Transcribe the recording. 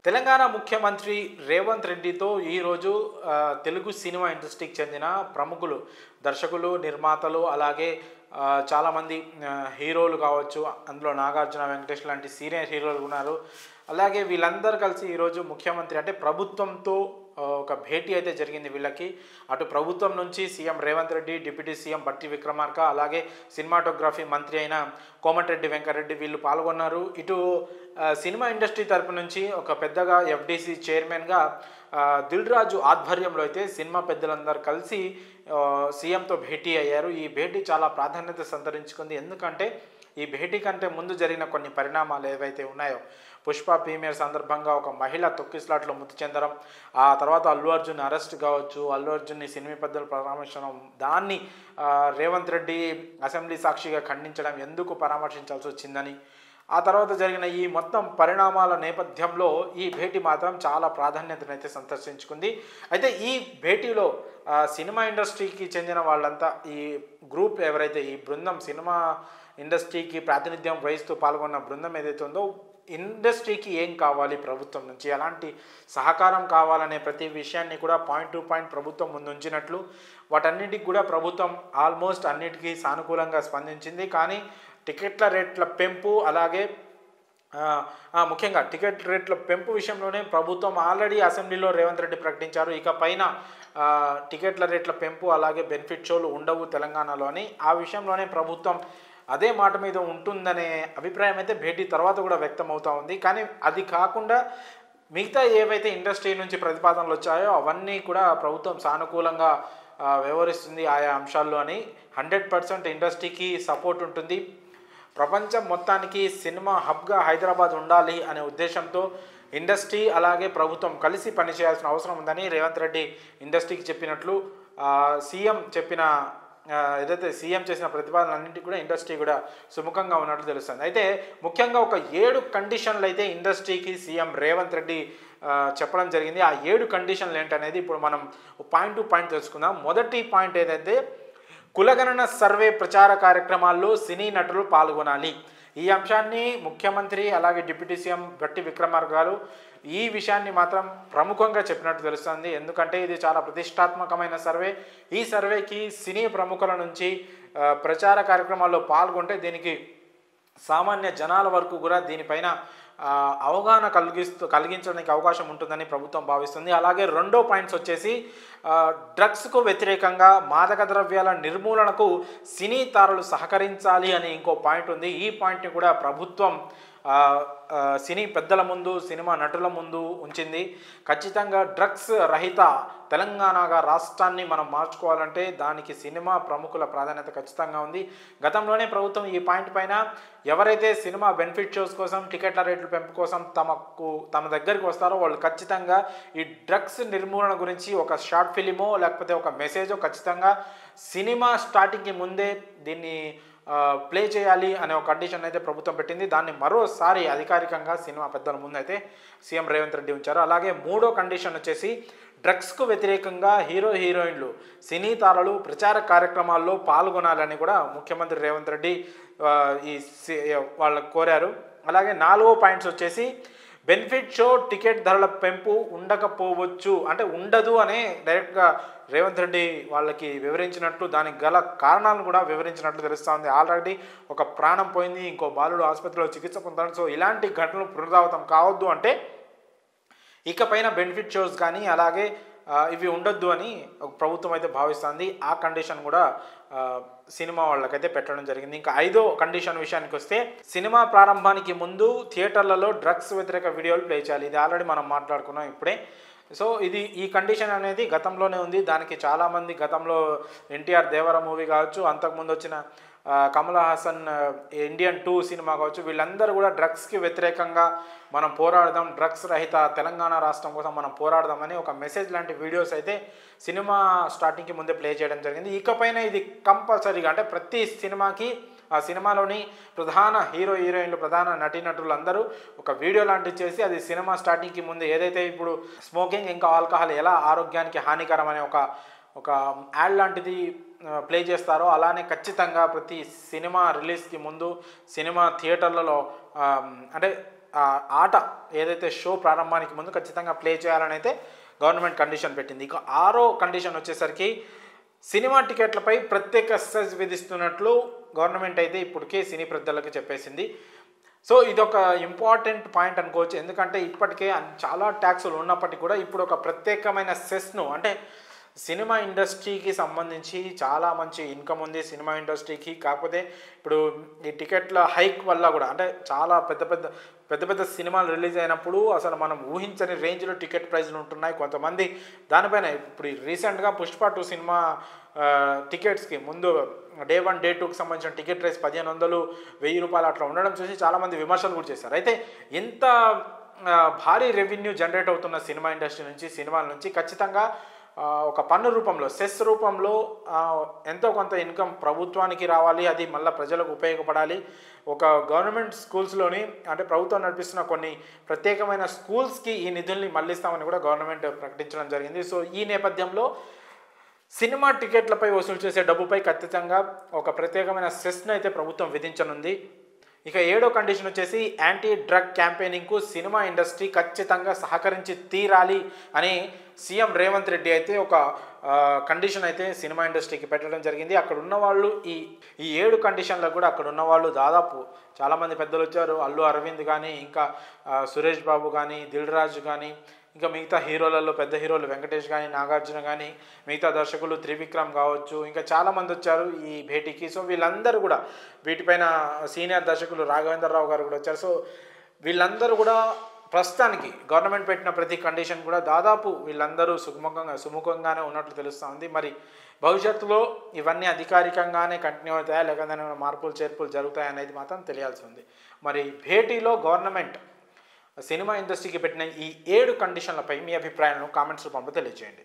తెలంగాణ ముఖ్యమంత్రి రేవంత్ రెడ్డితో ఈరోజు తెలుగు సినిమా ఇండస్ట్రీకి చెందిన ప్రముఖులు, దర్శకులు, నిర్మాతలు, అలాగే చాలామంది హీరోలు కావచ్చు, అందులో నాగార్జున, వెంకటేష్ లాంటి సీనియర్ హీరోలు ఉన్నారు. అలాగే వీళ్ళందరూ కలిసి ఈరోజు ముఖ్యమంత్రి అంటే ప్రభుత్వంతో ఒక భేటీ అయితే జరిగింది వీళ్ళకి. అటు ప్రభుత్వం నుంచి CM Revanth Reddy, deputy CM బట్టి విక్రమార్క, అలాగే సినిమాటోగ్రఫీ మంత్రి అయిన కోమటిరెడ్డి వెంకటరెడ్డి వీళ్ళు పాల్గొన్నారు. ఇటు సినిమా ఇండస్ట్రీ తరపు నుంచి ఒక పెద్దగా ఎఫ్డీసీ చైర్మన్గా దిల్ రాజు ఆధ్వర్యంలో అయితే సినిమా పెద్దలందరూ కలిసి సీఎంతో భేటీ అయ్యారు. ఈ భేటీ చాలా ప్రాధాన్యత సంతరించుకుంది. ఎందుకంటే ఈ భేటీ కంటే ముందు జరిగిన కొన్ని పరిణామాలు ఏవైతే ఉన్నాయో, పుష్ప ప్రీమియర్ సందర్భంగా ఒక మహిళ తొక్కిస్లాట్లో మృతి చెందడం, ఆ తర్వాత అల్లు అర్జున్ అరెస్ట్ కావచ్చు, అల్లు అర్జున్ని సినిమా పెద్దలు పరామర్శించడం, దాన్ని రేవంత్ రెడ్డి అసెంబ్లీ సాక్షిగా ఖండించడం, ఎందుకు పరామర్శించాల్సి వచ్చిందని, ఆ తర్వాత జరిగిన ఈ మొత్తం పరిణామాల నేపథ్యంలో ఈ భేటీ మాత్రం చాలా ప్రాధాన్యతనైతే సంతరించుకుంది. అయితే ఈ భేటీలో సినిమా ఇండస్ట్రీకి చెందిన వాళ్ళంతా, ఈ గ్రూప్ ఎవరైతే, ఈ బృందం సినిమా ఇండస్ట్రీకి ప్రాతినిధ్యం వహిస్తూ పాల్గొన్న బృందం ఏదైతే ఉందో, ఇండస్ట్రీకి ఏం కావాలి, ప్రభుత్వం నుంచి ఎలాంటి సహకారం కావాలనే ప్రతి విషయాన్ని కూడా పాయింట్ టు పాయింట్ ప్రభుత్వం ముందు ఉంచినట్లు, వాటన్నిటికి కూడా ప్రభుత్వం ఆల్మోస్ట్ అన్నిటికీ సానుకూలంగా స్పందించింది. కానీ టికెట్ల రేట్ల పెంపు, అలాగే ముఖ్యంగా టికెట్ రేట్ల పెంపు విషయంలోనే ప్రభుత్వం ఆల్రెడీ అసెంబ్లీలో రేవంత్ రెడ్డి ప్రకటించారు, ఇక పైన టికెట్ల రేట్ల పెంపు అలాగే బెనిఫిట్ షోలు ఉండవు తెలంగాణలో అని. ఆ విషయంలోనే ప్రభుత్వం అదే మాట మీద ఉంటుందనే అభిప్రాయం అయితే భేటీ తర్వాత కూడా వ్యక్తం అవుతూ ఉంది. కానీ అది కాకుండా మిగతా ఏవైతే ఇండస్ట్రీ నుంచి ప్రతిపాదనలు వచ్చాయో అవన్నీ కూడా ప్రభుత్వం సానుకూలంగా వ్యవహరిస్తుంది ఆయా అంశాల్లో అని. 100% ఇండస్ట్రీకి సపోర్ట్ ఉంటుంది. ప్రపంచం మొత్తానికి సినిమా హబ్గా హైదరాబాద్ ఉండాలి అనే ఉద్దేశంతో ఇండస్ట్రీ అలాగే ప్రభుత్వం కలిసి పనిచేయాల్సిన అవసరం ఉందని రేవంత్ రెడ్డి ఇండస్ట్రీకి చెప్పినట్లు, సీఎం చెప్పిన ఏదైతే సీఎం చేసిన ప్రతిపాదనలన్నింటినీ కూడా ఇండస్ట్రీ కూడా సుముఖంగా ఉన్నట్లు తెలుస్తుంది. అయితే ముఖ్యంగా ఒక 7 కండిషన్లు అయితే ఇండస్ట్రీకి సీఎం రేవంత్ రెడ్డి చెప్పడం జరిగింది. ఆ 7 కండిషన్లు ఏంటనేది ఇప్పుడు మనం పాయింట్ టు పాయింట్ తెలుసుకుందాం. మొదటి పాయింట్ ఏదైతే, కులగణన సర్వే ప్రచార కార్యక్రమాల్లో సినీ నటులు పాల్గొనాలి. ఈ అంశాన్ని ముఖ్యమంత్రి అలాగే డిప్యూటీ సీఎం బట్టి విక్రమార్క గారు ఈ విషయాన్ని మాత్రం ప్రముఖంగా చెప్పినట్టు తెలుస్తుంది. ఎందుకంటే ఇది చాలా ప్రతిష్టాత్మకమైన సర్వే. ఈ సర్వేకి సినీ ప్రముఖుల నుంచి ప్రచార కార్యక్రమాల్లో పాల్గొంటే దీనికి సామాన్య జనాల వరకు కూడా దీనిపైన అవగాహన కలిగించడానికి అవకాశం ఉంటుందని ప్రభుత్వం భావిస్తుంది. అలాగే రెండో పాయింట్స్ వచ్చేసి, డ్రగ్స్కు వ్యతిరేకంగా మాదక ద్రవ్యాల నిర్మూలనకు సినీ తారలు సహకరించాలి అని ఇంకో పాయింట్ ఉంది. ఈ పాయింట్ని కూడా ప్రభుత్వం సినీ పెద్దల ముందు, సినిమా నటుల ముందు ఉంచింది. ఖచ్చితంగా డ్రగ్స్ రహిత తెలంగాణగా రాష్ట్రాన్ని మనం మార్చుకోవాలంటే దానికి సినిమా ప్రముఖుల ప్రాధాన్యత ఖచ్చితంగా ఉంది. గతంలోనే ప్రభుత్వం ఈ పాయింట్ పైన ఎవరైతే సినిమా బెనిఫిట్ షోస్ కోసం, టికెట్ల రేట్ల పెంపు కోసం తమ దగ్గరికి వస్తారో వాళ్ళు ఖచ్చితంగా ఈ డ్రగ్స్ నిర్మూలన గురించి ఒక షార్ట్ ఫిలిమో లేకపోతే ఒక మెసేజో ఖచ్చితంగా సినిమా స్టార్టింగ్కి ముందే దీన్ని ప్లే చేయాలి అనే ఒక కండిషన్ అయితే ప్రభుత్వం పెట్టింది. దాన్ని మరోసారి అధికారికంగా సినిమా పెద్దల ముందు అయితే సీఎం రేవంత్ రెడ్డి ఉంచారు. అలాగే మూడో కండిషన్ వచ్చేసి, డ్రగ్స్కు వ్యతిరేకంగా హీరోయిన్లు, సినీ తారలు ప్రచార కార్యక్రమాల్లో పాల్గొనాలని కూడా ముఖ్యమంత్రి రేవంత్ రెడ్డి వాళ్ళకు కోరారు. అలాగే నాలుగో పాయింట్స్ వచ్చేసి, బెనిఫిట్ షో టికెట్ ధరల పెంపు ఉండకపోవచ్చు, అంటే ఉండదు అనే డైరెక్ట్గా రేవంత్ రెడ్డి వాళ్ళకి వివరించినట్లు, దానికి గల కారణాలను కూడా వివరించినట్లు తెలుస్తుంది. ఆల్రెడీ ఒక ప్రాణం పోయింది, ఇంకో బాలుడు ఆసుపత్రిలో చికిత్స పొందాడు. సో ఇలాంటి ఘటనలు పునరావృతం కావద్దు అంటే ఇకపైన బెనిఫిట్ షోస్ కానీ అలాగే ఇవి ఉండొద్దు అని ప్రభుత్వం అయితే భావిస్తుంది. ఆ కండిషన్ కూడా సినిమా వాళ్ళకైతే పెట్టడం జరిగింది. ఇంకా ఐదో కండిషన్ విషయానికి వస్తే, సినిమా ప్రారంభానికి ముందు థియేటర్లలో డ్రగ్స్ వ్యతిరేక వీడియోలు ప్లే చేయాలి. ఇది ఆల్రెడీ మనం మాట్లాడుకున్నాం ఇప్పుడే. సో ఈ కండిషన్ అనేది గతంలోనే ఉంది. దానికి చాలామంది గతంలో ఎన్టీఆర్ దేవర మూవీ కావచ్చు, అంతకుముందు వచ్చిన కమల్ హాసన్ ఇండియన్ 2 సినిమా కావచ్చు, వీళ్ళందరూ కూడా డ్రగ్స్కి వ్యతిరేకంగా మనం పోరాడదాం, డ్రగ్స్ రహిత తెలంగాణ రాష్ట్రం కోసం మనం పోరాడదామని ఒక మెసేజ్ లాంటి వీడియోస్ అయితే సినిమా స్టార్టింగ్కి ముందే ప్లే చేయడం జరిగింది. ఇకపైన ఇది కంపల్సరీగా, అంటే ప్రతి సినిమాకి ఆ సినిమాలోని ప్రధాన హీరోయిన్లు, ప్రధాన నటీనటులు అందరూ ఒక వీడియో లాంటివి చేసి అది సినిమా స్టార్టింగ్కి ముందు, ఏదైతే ఇప్పుడు స్మోకింగ్ ఇంకా ఆల్కహాల్ ఎలా ఆరోగ్యానికి హానికరం అనే ఒక యాడ్ లాంటిది ప్లే చేస్తారో అలానే ఖచ్చితంగా ప్రతి సినిమా రిలీజ్కి ముందు సినిమా థియేటర్లలో అంటే ఆట ఏదైతే షో ప్రారంభానికి ముందు ఖచ్చితంగా ప్లే చేయాలని అయితే గవర్నమెంట్ కండిషన్ పెట్టింది. ఇక 6వ కండిషన్ వచ్చేసరికి సినిమా టికెట్లపై ప్రత్యేక సెస్ విధిస్తున్నట్లు గవర్నమెంట్ అయితే ఇప్పటికే సినీ పెద్దలకు చెప్పేసింది. సో ఇదొక ఇంపార్టెంట్ పాయింట్ అనుకోవచ్చు. ఎందుకంటే ఇప్పటికే చాలా ట్యాక్సులు ఉన్నప్పటికీ కూడా ఇప్పుడు ఒక ప్రత్యేకమైన సెస్ను, అంటే సినిమా ఇండస్ట్రీకి సంబంధించి చాలా మంచి ఇన్కమ్ ఉంది సినిమా ఇండస్ట్రీకి. కాకపోతే ఇప్పుడు ఈ టికెట్ల హైక్ వల్ల కూడా, అంటే చాలా పెద్ద పెద్ద సినిమాలు రిలీజ్ అయినప్పుడు అసలు మనం ఊహించని రేంజ్లో టికెట్ ప్రైజ్లు ఉంటున్నాయి. కొంతమంది దానిపైన ఇప్పుడు రీసెంట్గా పుష్ప 2 సినిమా టికెట్స్కి ముందు డే 1 డే 2కి సంబంధించిన టికెట్ ప్రైస్ 1500 1000 అట్లా ఉండడం చూసి చాలామంది విమర్శలు కూడా చేశారు. అయితే ఇంత భారీ రెవెన్యూ జనరేట్ అవుతున్న సినిమా ఇండస్ట్రీ నుంచి, సినిమాల నుంచి ఖచ్చితంగా ఒక పన్ను రూపంలో, సెస్ రూపంలో ఎంతో కొంత ఇన్కమ్ ప్రభుత్వానికి రావాలి. అది మళ్ళీ ప్రజలకు ఉపయోగపడాలి. ఒక గవర్నమెంట్ స్కూల్స్లోని, అంటే ప్రభుత్వం నడిపిస్తున్న కొన్ని ప్రత్యేకమైన స్కూల్స్కి ఈ నిధుల్ని మళ్ళిస్తామని కూడా గవర్నమెంట్ ప్రకటించడం జరిగింది. సో ఈ నేపథ్యంలో సినిమా టికెట్లపై వసూలు చేసే డబ్బుపై ఖచ్చితంగా ఒక ప్రత్యేకమైన సెస్ను అయితే ప్రభుత్వం విధించనుంది. ఇక 7వ కండిషన్ వచ్చేసి యాంటీ డ్రగ్ క్యాంపెయినింగ్కు సినిమా ఇండస్ట్రీ ఖచ్చితంగా సహకరించి తీరాలి అని సీఎం రేవంత్ రెడ్డి అయితే ఒక కండిషన్ అయితే సినిమా ఇండస్ట్రీకి పెట్టడం జరిగింది. అక్కడ ఉన్నవాళ్ళు ఈ 7 కండిషన్లకు కూడా అక్కడ ఉన్నవాళ్ళు దాదాపు చాలామంది పెద్దలు వచ్చారు. అల్లు అరవింద్ కానీ, ఇంకా సురేష్ బాబు కానీ, దిల్ రాజు కానీ, ఇంకా మిగతా హీరోలలో పెద్ద హీరోలు వెంకటేష్ కానీ, నాగార్జున కానీ, మిగతా దర్శకులు త్రివిక్రమ్ కావచ్చు, ఇంకా చాలామంది వచ్చారు ఈ భేటీకి. సో వీళ్ళందరూ కూడా, వీటిపైన సీనియర్ దర్శకులు రాఘవేంద్రరావు గారు కూడా వచ్చారు. సో వీళ్ళందరూ కూడా ప్రస్తుతానికి గవర్నమెంట్ పెట్టిన ప్రతి కండిషన్ కూడా దాదాపు వీళ్ళందరూ సుముఖంగానే ఉన్నట్లు తెలుస్తూ ఉంది. మరి భవిష్యత్తులో ఇవన్నీ అధికారికంగానే కంటిన్యూ అవుతాయా, లేకపోతే మార్పులు చేర్పులు జరుగుతాయా అనేది మాత్రం తెలియాల్సి ఉంది. మరి భేటీలో గవర్నమెంట్ సినిమా ఇండస్ట్రీకి పెట్టిన ఈ 7 కండిషన్లపై మీ అభిప్రాయాలను కామెంట్స్ రూపంలో తెలియజేయండి.